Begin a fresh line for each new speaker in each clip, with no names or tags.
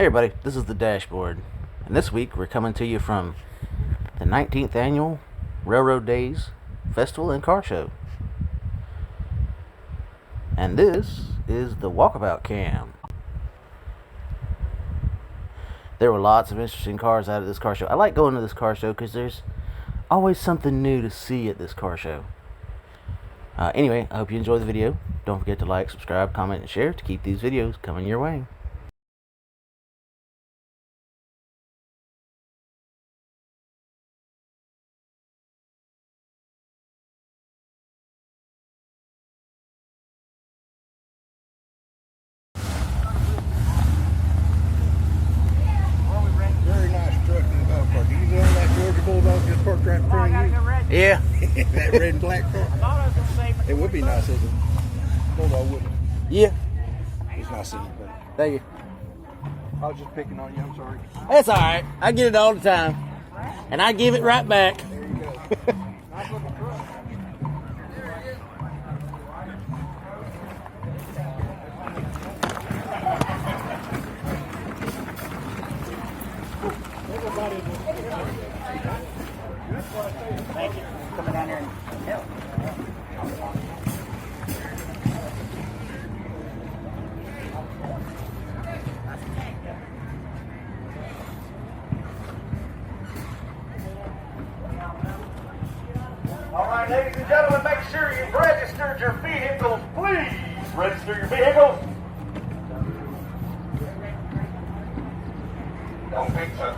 Hey everybody, this is the Dashboard, and this week we're coming to you from the 19th Annual Railroad Days Festival and Car Show. And this is the Walkabout cam. There were lots of interesting cars out of this car show. I like going to this car show because there's always something new to see at this car show. Anyway, I hope you enjoy the video. Don't forget to like, subscribe, comment, and share to keep these videos coming your way. Yeah.
That red and black car.
I thought I was going to say,
It would be nice as a bulldog, wouldn't it?
Yeah.
It's nice seeing you, buddy.
Thank you.
I was just picking on you. I'm sorry.
That's alright. I get it all the time. And I give it right back.
There you go. Nice looking truck.
thank you for coming down here and help.
All right, ladies and gentlemen, make sure you've registered your vehicles. Please register your vehicles. Don't think so.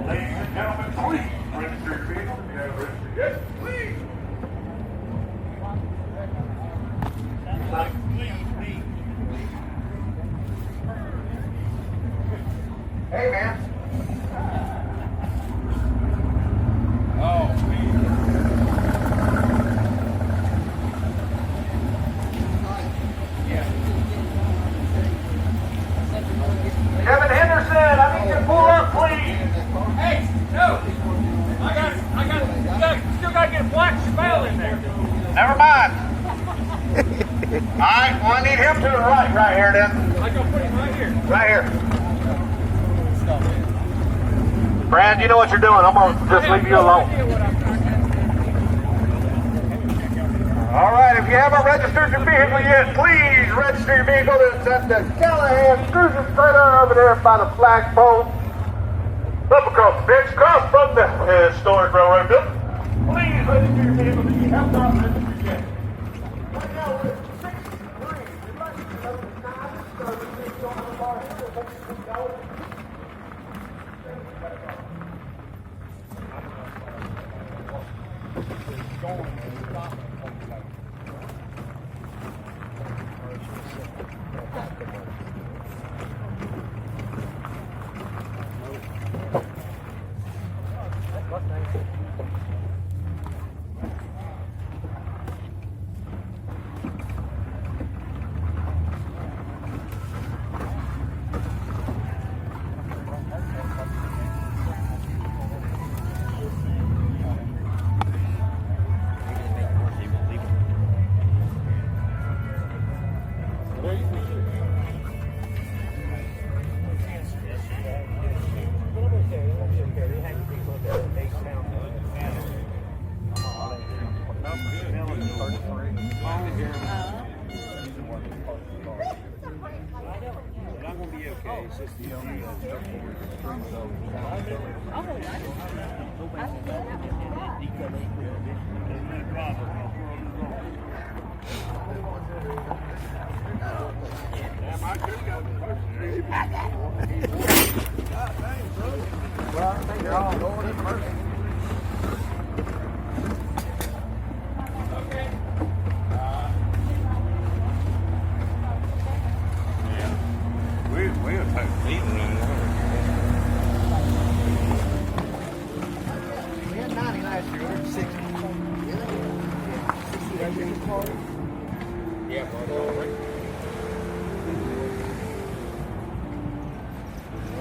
Ladies and gentlemen, please register your vehicles. If you haven't registered yet, please. Hey, man. Kevin Henderson, I need you to pull up, please.
Hey, no! Still got to get a black spell in there.
Never mind. All right, well, I need him to the right here, then.
I got to put him right here.
Right here. Brad, you know what you're doing. I'm going to just leave you alone. All right, if you haven't registered your vehicle yet, please register your vehicle. It's at the Callahan Cruiser Trailer over there by the flagpole. Up across the bridge, across from the historic railroad building. Please register your vehicle if you have not registered yet. Right now, we're at 63. We'd like to know the time, so we can go on the bar here. We'll take you to go.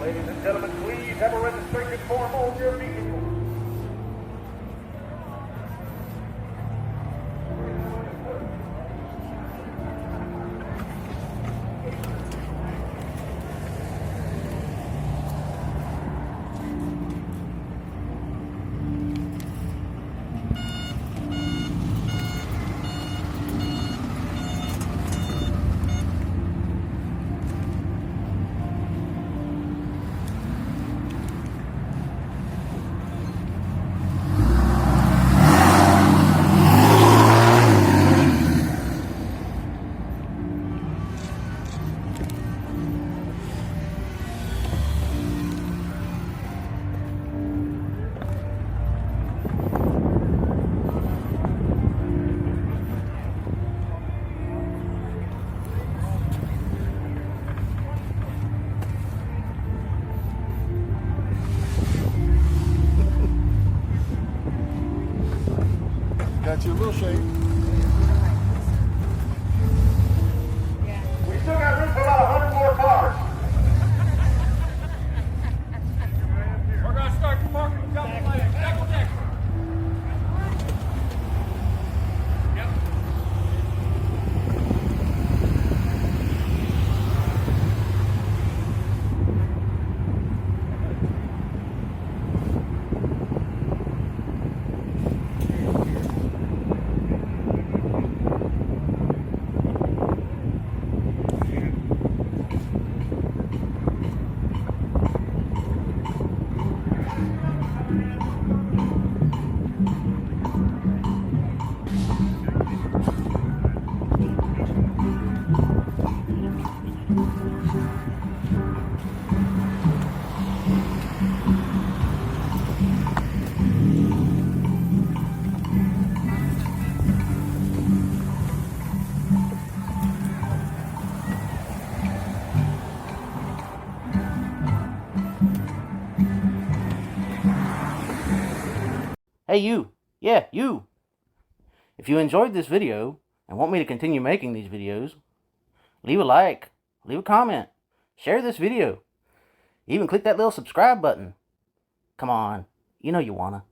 Ladies and gentlemen, please have a registration form on your vehicle.
got you a little shade.
We still got room for about 100 more cars.
We're going to start marking double decker. Double decker. Yep.
Hey, you. Yeah, you. If you enjoyed this video and want me to continue making these videos, leave a like, leave a comment, share this video, even click that little subscribe button. Come on, you know you wanna.